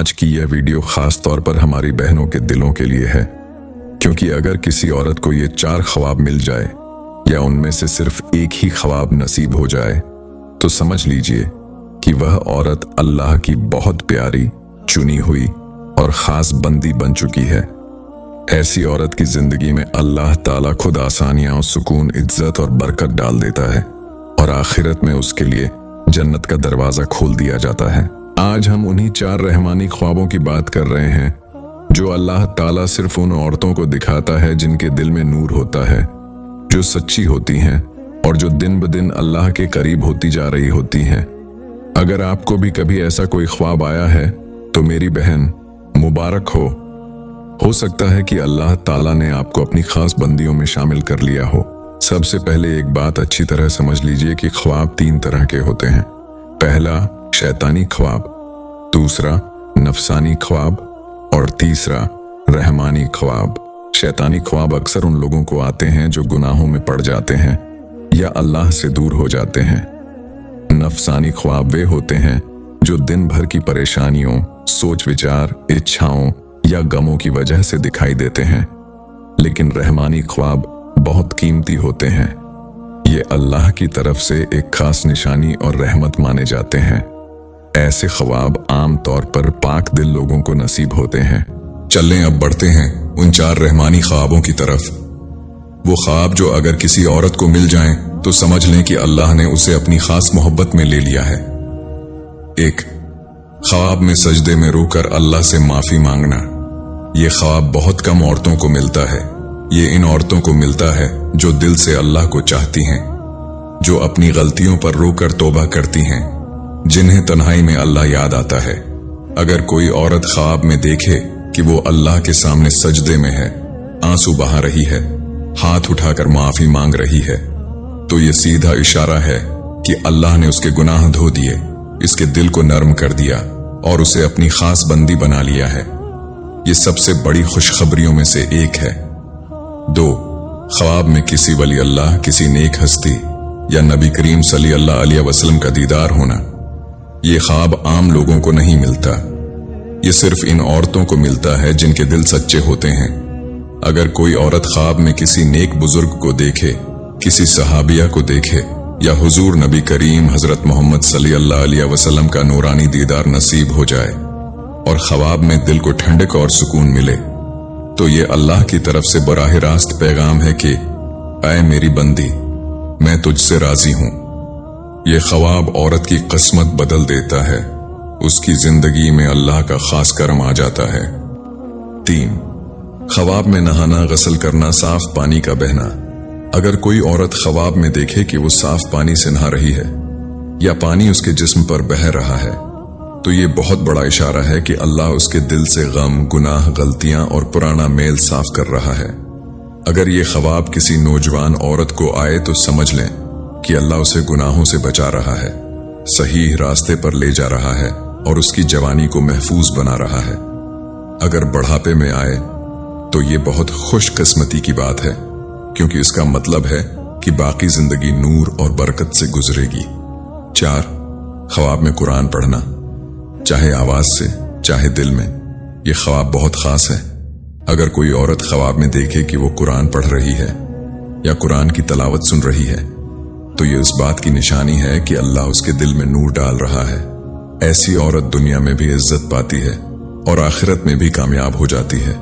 आज की यह वीडियो खास तौर पर हमारी बहनों के दिलों के लिए है, क्योंकि अगर किसी औरत को ये 4 ख्वाब मिल जाए या उनमें से सिर्फ एक ही ख्वाब नसीब हो जाए तो समझ लीजिए कि वह औरत अल्लाह की बहुत प्यारी, चुनी हुई और खास बंदी बन चुकी है। ऐसी औरत की जिंदगी में अल्लाह ताला खुद आसानियां और सुकून, इज्जत और बरकत डाल देता है और आखिरत में उसके लिए जन्नत का दरवाजा खोल दिया जाता है। आज हम उन्हीं 4 रहमानी ख्वाबों की बात कर रहे हैं जो अल्लाह ताला सिर्फ उन औरतों को दिखाता है जिनके दिल में नूर होता है, जो सच्ची होती हैं और जो दिन ब दिन अल्लाह के करीब होती जा रही होती हैं। अगर आपको भी कभी ऐसा कोई ख्वाब आया है तो मेरी बहन मुबारक हो सकता है कि अल्लाह ताला ने आपको अपनी खास बंदियों में शामिल कर लिया हो। सबसे पहले एक बात अच्छी तरह समझ लीजिए कि ख्वाब 3 तरह के होते हैं। पहला शैतानी ख्वाब, दूसरा नफसानी ख्वाब और तीसरा रहमानी ख्वाब। शैतानी ख्वाब अक्सर उन लोगों को आते हैं जो गुनाहों में पड़ जाते हैं या अल्लाह से दूर हो जाते हैं। नफसानी ख्वाब वे होते हैं जो दिन भर की परेशानियों, सोच विचार, इच्छाओं या गमों की वजह से दिखाई देते हैं। लेकिन रहमानी ख्वाब बहुत कीमती होते हैं। ये अल्लाह की तरफ से एक खास निशानी और रहमत माने जाते हैं। ऐसे ख्वाब आम तौर पर पाक दिल लोगों को नसीब होते हैं। चलें अब बढ़ते हैं उन 4 रहमानी ख्वाबों की तरफ। वो ख्वाब जो अगर किसी औरत को मिल जाएं तो समझ लें कि अल्लाह ने उसे अपनी खास मोहब्बत में ले लिया है। 1. ख्वाब में सजदे में रोकर अल्लाह से माफी मांगना। ये ख्वाब बहुत कम औरतों को मिलता है। ये इन औरतों को मिलता है जो दिल से अल्लाह को चाहती हैं, जो अपनी गलतियों पर रोकर तौबा करती हैं, जिन्हें तन्हाई में अल्लाह याद आता है। अगर कोई औरत ख्वाब में देखे कि वो अल्लाह के सामने सजदे में है, आंसू बहा रही है, हाथ उठाकर माफी मांग रही है, तो ये सीधा इशारा है कि अल्लाह ने उसके गुनाह धो दिए, इसके दिल को नरम कर दिया और उसे अपनी खास बंदी बना लिया है। ये सबसे बड़ी खुशखबरियों में से एक है। 2. ख्वाब में किसी वली अल्लाह, किसी नेक हस्ती या नबी करीम सल्लल्लाहु अलैहि वसल्लम का दीदार होना। ये ख्वाब आम लोगों को नहीं मिलता। ये सिर्फ इन औरतों को मिलता है जिनके दिल सच्चे होते हैं। अगर कोई औरत ख्वाब में किसी नेक बुजुर्ग को देखे, किसी सहाबिया को देखे या हुजूर नबी करीम हजरत मोहम्मद सल्लल्लाहु अलैहि वसल्लम का नूरानी दीदार नसीब हो जाए और ख्वाब में दिल को ठंडक और सुकून मिले, तो ये अल्लाह की तरफ से बराह रास्त पैगाम है कि ऐ मेरी बंदी, मैं तुझसे राजी हूं। ये ख्वाब औरत की किस्मत बदल देता है, उसकी जिंदगी में अल्लाह का खास करम आ जाता है। 3. ख्वाब में नहाना, गसल करना, साफ पानी का बहना। अगर कोई औरत ख्वाब में देखे कि वो साफ पानी से नहा रही है या पानी उसके जिस्म पर बह रहा है, तो ये बहुत बड़ा इशारा है कि अल्लाह उसके दिल से गम, गुनाह, गलतियां और पुराना मेल साफ कर रहा है। अगर ये ख्वाब किसी नौजवान औरत को आए तो समझ लें कि अल्लाह उसे गुनाहों से बचा रहा है, सही रास्ते पर ले जा रहा है और उसकी जवानी को महफूज बना रहा है। अगर बढ़ापे में आए तो ये बहुत खुशकिस्मती की बात है, क्योंकि इसका मतलब है कि बाकी जिंदगी नूर और बरकत से गुजरेगी। 4. ख्वाब में कुरान पढ़ना, चाहे आवाज से चाहे दिल में। ये ख्वाब बहुत खास है। अगर कोई औरत ख्वाब में देखे कि वो कुरान पढ़ रही है या कुरान की तलावत सुन रही है, तो ये उस बात की निशानी है कि अल्लाह उसके दिल में नूर डाल रहा है। ऐसी औरत दुनिया में भी इज्जत पाती है और आखिरत में भी कामयाब हो जाती है।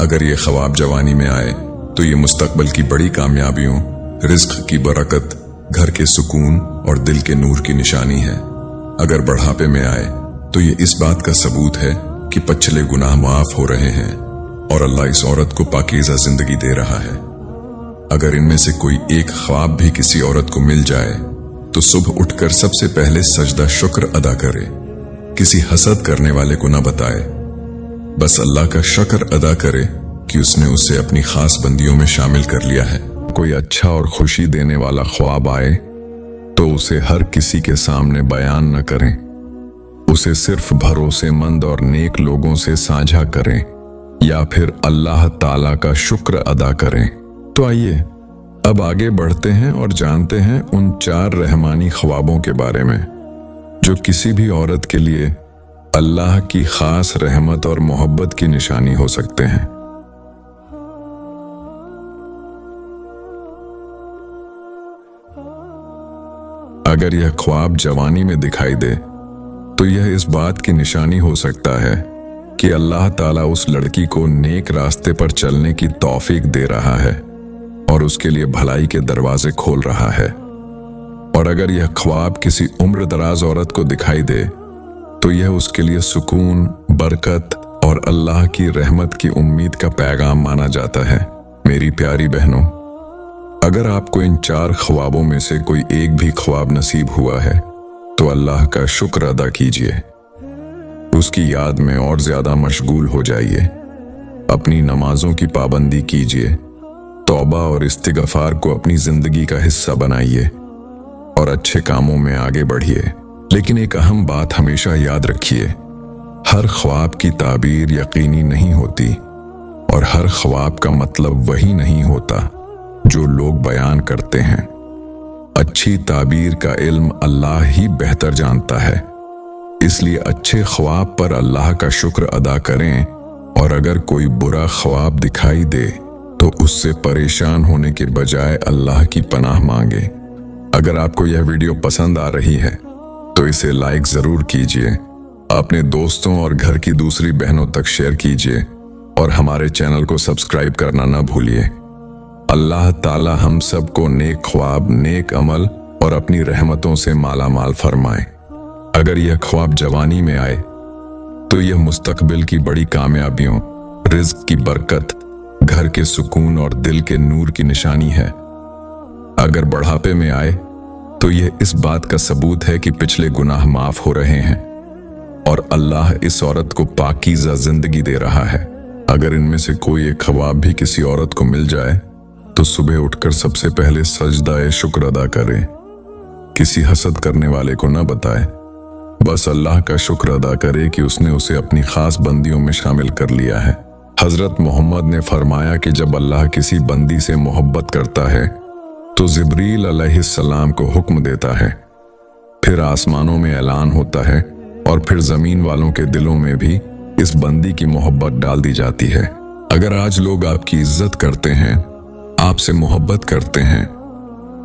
अगर ये ख्वाब जवानी में आए तो ये मुस्तकबल की बड़ी कामयाबियों, रिज्क की बरकत, घर के सुकून और दिल के नूर की निशानी है। अगर बढ़ापे में आए तो ये इस बात का सबूत है कि पिछले गुनाह माफ हो रहे हैं और अल्लाह इस औरत को पाकीज़ा जिंदगी दे रहा है। अगर इनमें से कोई एक ख्वाब भी किसी औरत को मिल जाए तो सुबह उठकर सबसे पहले सजदा शुक्र अदा करे। किसी हसद करने वाले को न बताए, बस अल्लाह का शुक्र अदा करे कि उसने उसे अपनी खास बंदियों में शामिल कर लिया है। कोई अच्छा और खुशी देने वाला ख्वाब आए तो उसे हर किसी के सामने बयान न करें, उसे सिर्फ भरोसेमंद और नेक लोगों से साझा करें या फिर अल्लाह ताला का शुक्र अदा करें। तो आइए अब आगे बढ़ते हैं और जानते हैं उन 4 रहमानी ख्वाबों के बारे में जो किसी भी औरत के लिए अल्लाह की खास रहमत और मोहब्बत की निशानी हो सकते हैं। अगर यह ख्वाब जवानी में दिखाई दे तो यह इस बात की निशानी हो सकता है कि अल्लाह ताला उस लड़की को नेक रास्ते पर चलने की तौफीक दे रहा है और उसके लिए भलाई के दरवाजे खोल रहा है। और अगर यह ख्वाब किसी उम्र दराज औरत को दिखाई दे तो यह उसके लिए सुकून, बरकत और अल्लाह की रहमत की उम्मीद का पैगाम माना जाता है। मेरी प्यारी बहनों, अगर आपको इन 4 ख्वाबों में से कोई एक भी ख्वाब नसीब हुआ है तो अल्लाह का शुक्र अदा कीजिए, उसकी याद में और ज्यादा मशगूल हो जाइए, अपनी नमाजों की पाबंदी कीजिए, तौबा और इस्तिगफार को अपनी जिंदगी का हिस्सा बनाइए और अच्छे कामों में आगे बढ़िए। लेकिन एक अहम बात हमेशा याद रखिए, हर ख्वाब की ताबीर यकीनी नहीं होती और हर ख्वाब का मतलब वही नहीं होता जो लोग बयान करते हैं। अच्छी ताबीर का इल्म अल्लाह ही बेहतर जानता है, इसलिए अच्छे ख्वाब पर अल्लाह का शुक्र अदा करें और अगर कोई बुरा ख्वाब दिखाई दे तो उससे परेशान होने के बजाय अल्लाह की पनाह मांगे। अगर आपको यह वीडियो पसंद आ रही है तो इसे लाइक जरूर कीजिए, अपने दोस्तों और घर की दूसरी बहनों तक शेयर कीजिए और हमारे चैनल को सब्सक्राइब करना न भूलिए। अल्लाह ताला हम सबको नेक ख्वाब, नेक अमल और अपनी रहमतों से माला माल फरमाए। अगर यह ख्वाब जवानी में आए तो यह मुस्तकबिल की बड़ी कामयाबियों, रिज्क की बरकत, घर के सुकून और दिल के नूर की निशानी है। अगर बढ़ापे में आए तो यह इस बात का सबूत है कि पिछले गुनाह माफ हो रहे हैं और अल्लाह इस औरत को पाकीज़ा जिंदगी दे रहा है। अगर इनमें से कोई एक ख्वाब भी किसी औरत को मिल जाए तो सुबह उठकर सबसे पहले सजदा शुक्र अदा करें, किसी हसद करने वाले को न बताए, बस अल्लाह का शुक्र अदा करे कि उसने उसे अपनी खास बंदियों में शामिल कर लिया है। हजरत मोहम्मद ने फरमाया कि जब अल्लाह किसी बंदी से मोहब्बत करता है तो जिब्रील अलैहिस्सलाम को हुक्म देता है, फिर आसमानों में ऐलान होता है और फिर जमीन वालों के दिलों में भी इस बंदी की मोहब्बत डाल दी जाती है। अगर आज लोग आपकी इज्जत करते हैं, आपसे मोहब्बत करते हैं,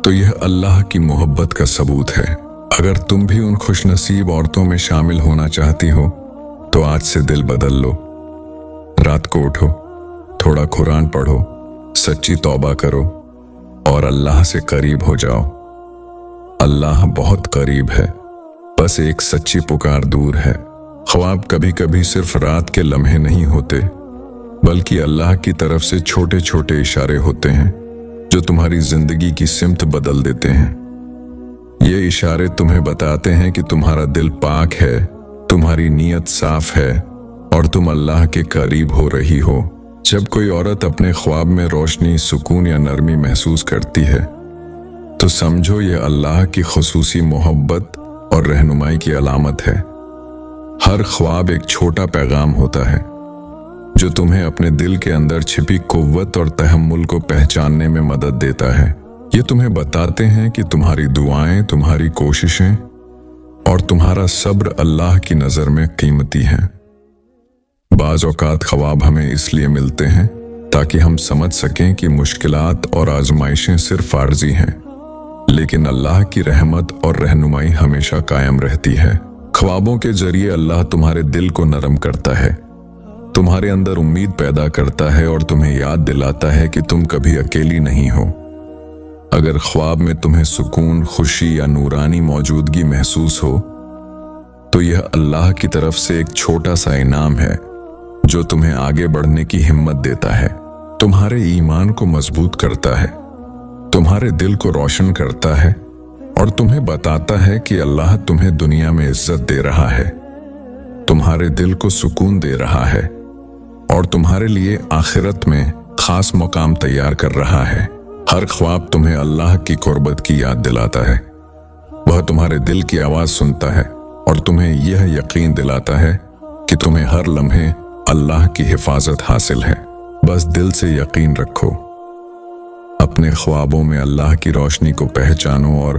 तो यह अल्लाह की मोहब्बत का सबूत है। अगर तुम भी उन खुशनसीब औरतों में शामिल होना चाहती हो तो आज से दिल बदल लो, रात को उठो, थोड़ा कुरान पढ़ो, सच्ची तौबा करो और अल्लाह से करीब हो जाओ। अल्लाह बहुत करीब है, बस एक सच्ची पुकार दूर है। ख्वाब कभी कभी सिर्फ रात के लम्हे नहीं होते, बल्कि अल्लाह की तरफ से छोटे छोटे इशारे होते हैं जो तुम्हारी जिंदगी की सिमत बदल देते हैं। ये इशारे तुम्हें बताते हैं कि तुम्हारा दिल पाक है, तुम्हारी नीयत साफ है और तुम अल्लाह के करीब हो रही हो। जब कोई औरत अपने ख्वाब में रोशनी, सुकून या नरमी महसूस करती है तो समझो ये अल्लाह की खुसूसी मोहब्बत और रहनुमाई की अलामत है। हर ख्वाब एक छोटा पैगाम होता है जो तुम्हें अपने दिल के अंदर छिपी कुव्वत और तहम्मुल को पहचानने में मदद देता है। ये तुम्हें बताते हैं कि तुम्हारी दुआएं, तुम्हारी कोशिशें और तुम्हारा सब्र अल्लाह की नजर में कीमती हैं। बाज़ औक़ात ख्वाब हमें इसलिए मिलते हैं ताकि हम समझ सकें कि मुश्किलात और आजमाइशें सिर्फ आर्जी हैं, लेकिन अल्लाह की रहमत और रहनुमाई हमेशा कायम रहती है। ख्वाबों के जरिए अल्लाह तुम्हारे दिल को नरम करता है, तुम्हारे अंदर उम्मीद पैदा करता है और तुम्हें याद दिलाता है कि तुम कभी अकेली नहीं हो। अगर ख्वाब में तुम्हें सुकून, खुशी या नूरानी मौजूदगी महसूस हो तो यह अल्लाह की तरफ से एक छोटा सा इनाम है जो तुम्हें आगे बढ़ने की हिम्मत देता है, तुम्हारे ईमान को मजबूत करता है, तुम्हारे दिल को रोशन करता है और तुम्हें बताता है कि अल्लाह तुम्हें दुनिया में इज्जत दे रहा है, तुम्हारे दिल को सुकून दे रहा है और तुम्हारे लिए आखिरत में खास मुकाम तैयार कर रहा है। हर ख्वाब तुम्हें अल्लाह की कुर्बत की याद दिलाता है, वह तुम्हारे दिल की आवाज सुनता है और तुम्हें यह यकीन दिलाता है कि तुम्हें हर लम्हे अल्लाह की हिफाजत हासिल है। बस दिल से यकीन रखो, अपने ख्वाबों में अल्लाह की रोशनी को पहचानो और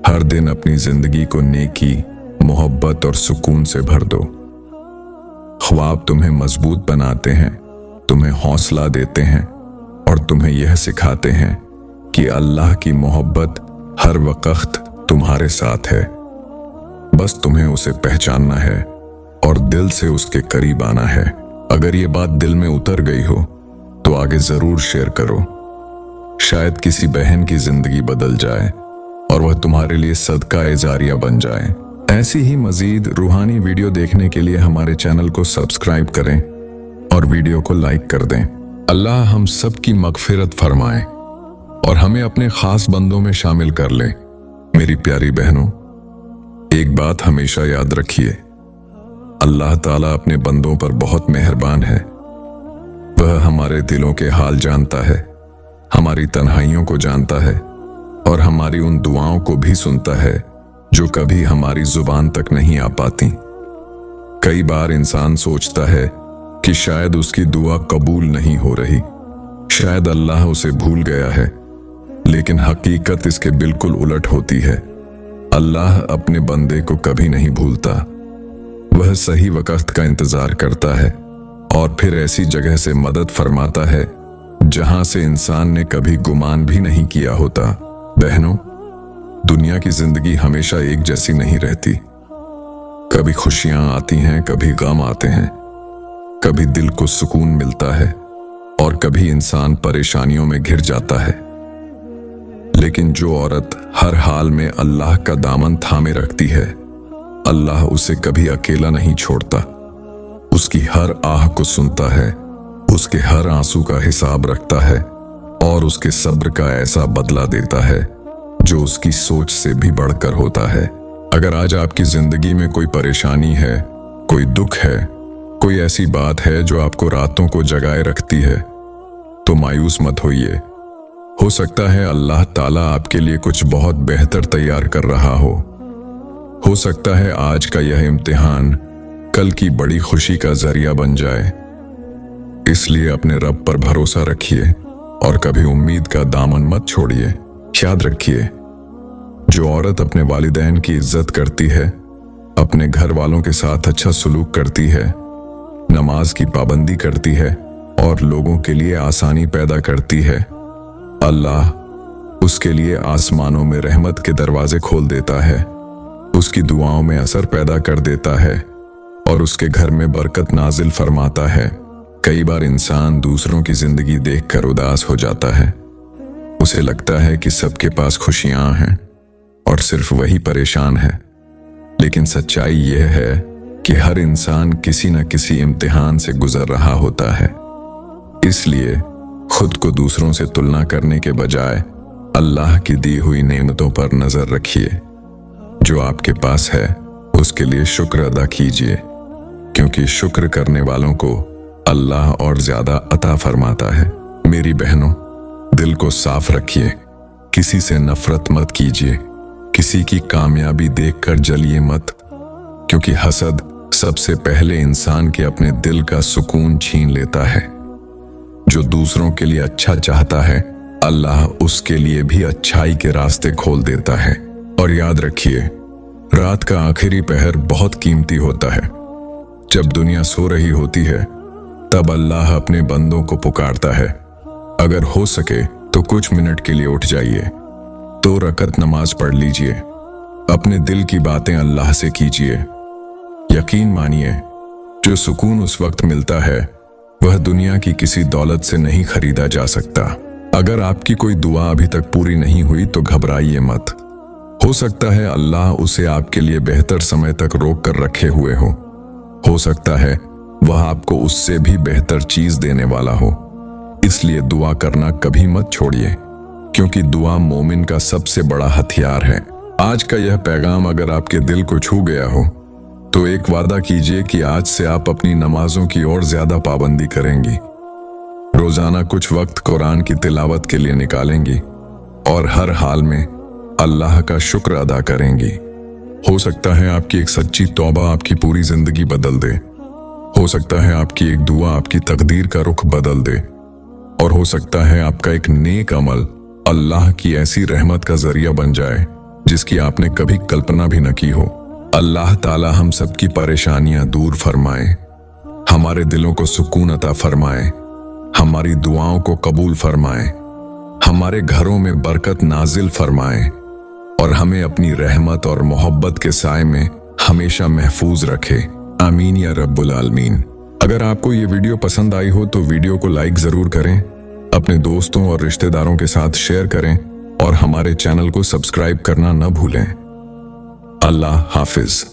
हर दिन अपनी जिंदगी को नेकी, मोहब्बत और सुकून से भर दो। ख्वाब तुम्हें मजबूत बनाते हैं, तुम्हें हौसला देते हैं और तुम्हें यह सिखाते हैं कि अल्लाह की मोहब्बत हर वक्त तुम्हारे साथ है। बस तुम्हें उसे पहचानना है और दिल से उसके करीब आना है। अगर ये बात दिल में उतर गई हो तो आगे जरूर शेयर करो। शायद किसी बहन की जिंदगी बदल जाए और वह तुम्हारे लिए सदका ए जारिया बन जाए। ऐसी ही मजीद रूहानी वीडियो देखने के लिए हमारे चैनल को सब्सक्राइब करें और वीडियो को लाइक कर दें। अल्लाह हम सब की मगफिरत फरमाए और हमें अपने खास बंदों में शामिल कर ले। मेरी प्यारी बहनों, एक बात हमेशा याद रखिए, अल्लाह ताला अपने बंदों पर बहुत मेहरबान है। वह हमारे दिलों के हाल जानता है, हमारी तन्हाइयों को जानता है और हमारी उन दुआओं को भी सुनता है जो कभी हमारी जुबान तक नहीं आ पाती। कई बार इंसान सोचता है कि शायद उसकी दुआ कबूल नहीं हो रही, शायद अल्लाह उसे भूल गया है, लेकिन हकीकत इसके बिल्कुल उलट होती है। अल्लाह अपने बंदे को कभी नहीं भूलता। वह सही वक्त का इंतजार करता है और फिर ऐसी जगह से मदद फरमाता है जहां से इंसान ने कभी गुमान भी नहीं किया होता। बहनों, दुनिया की जिंदगी हमेशा एक जैसी नहीं रहती। कभी खुशियां आती हैं, कभी गम आते हैं, कभी दिल को सुकून मिलता है और कभी इंसान परेशानियों में घिर जाता है। लेकिन जो औरत हर हाल में अल्लाह का दामन थामे रखती है, अल्लाह उसे कभी अकेला नहीं छोड़ता। उसकी हर आह को सुनता है, उसके हर आंसू का हिसाब रखता है और उसके सब्र का ऐसा बदला देता है जो उसकी सोच से भी बढ़कर होता है। अगर आज आपकी जिंदगी में कोई परेशानी है, कोई दुख है, कोई ऐसी बात है जो आपको रातों को जगाए रखती है, तो मायूस मत होइए। हो सकता है अल्लाह ताला आपके लिए कुछ बहुत बेहतर तैयार कर रहा हो। हो सकता है आज का यह इम्तिहान कल की बड़ी खुशी का जरिया बन जाए। इसलिए अपने रब पर भरोसा रखिए और कभी उम्मीद का दामन मत छोड़िए। याद रखिए, जो औरत अपने वालिदैन की इज्जत करती है, अपने घर वालों के साथ अच्छा सलूक करती है, नमाज की पाबंदी करती है और लोगों के लिए आसानी पैदा करती है, अल्लाह उसके लिए आसमानों में रहमत के दरवाजे खोल देता है, उसकी दुआओं में असर पैदा कर देता है और उसके घर में बरकत नाजिल फरमाता है। कई बार इंसान दूसरों की जिंदगी देखकर उदास हो जाता है। उसे लगता है कि सबके पास खुशियां हैं और सिर्फ वही परेशान है। लेकिन सच्चाई यह है कि हर इंसान किसी न किसी इम्तिहान से गुजर रहा होता है। इसलिए खुद को दूसरों से तुलना करने के बजाय अल्लाह की दी हुई नेमतों पर नजर रखिए। जो आपके पास है उसके लिए शुक्र अदा कीजिए, क्योंकि शुक्र करने वालों को अल्लाह और ज्यादा अता फरमाता है। मेरी बहनों, दिल को साफ रखिए, किसी से नफरत मत कीजिए, किसी की कामयाबी देखकर जलिए मत, क्योंकि हसद सबसे पहले इंसान के अपने दिल का सुकून छीन लेता है। जो दूसरों के लिए अच्छा चाहता है, अल्लाह उसके लिए भी अच्छाई के रास्ते खोल देता है। और याद रखिए, रात का आखिरी पहर बहुत कीमती होता है। जब दुनिया सो रही होती है, तब अल्लाह अपने बंदों को पुकारता है। अगर हो सके तो कुछ मिनट के लिए उठ जाइए, 2 रकत नमाज पढ़ लीजिए, अपने दिल की बातें अल्लाह से कीजिए। यकीन मानिए, जो सुकून उस वक्त मिलता है वह दुनिया की किसी दौलत से नहीं खरीदा जा सकता। अगर आपकी कोई दुआ अभी तक पूरी नहीं हुई तो घबराइए मत। हो सकता है अल्लाह उसे आपके लिए बेहतर समय तक रोक कर रखे हुए हो सकता है वह आपको उससे भी बेहतर चीज देने वाला हो। इसलिए दुआ करना कभी मत छोड़िए, क्योंकि दुआ मोमिन का सबसे बड़ा हथियार है। आज का यह पैगाम अगर आपके दिल को छू गया हो तो एक वादा कीजिए कि आज से आप अपनी नमाजों की और ज्यादा पाबंदी करेंगी, रोजाना कुछ वक्त कुरान की तिलावत के लिए निकालेंगी और हर हाल में अल्लाह का शुक्र अदा करेंगी। हो सकता है आपकी एक सच्ची तौबा आपकी पूरी जिंदगी बदल दे। हो सकता है आपकी एक दुआ आपकी तकदीर का रुख बदल दे और हो सकता है आपका एक नेक अमल अल्लाह की ऐसी रहमत का जरिया बन जाए जिसकी आपने कभी कल्पना भी न की हो। अल्लाह ताला हम सबकी परेशानियां दूर फरमाए हमारे दिलों को सुकून अता फरमाए, हमारी दुआओं को कबूल फरमाए, हमारे घरों में बरकत नाजिल फरमाए और हमें अपनी रहमत और मोहब्बत के साए में हमेशा महफूज रखे। आमीन या रब्बुल आलमीन। अगर आपको ये वीडियो पसंद आई हो तो वीडियो को लाइक जरूर करें, अपने दोस्तों और रिश्तेदारों के साथ शेयर करें और हमारे चैनल को सब्सक्राइब करना न भूलें। अल्लाह हाफिज।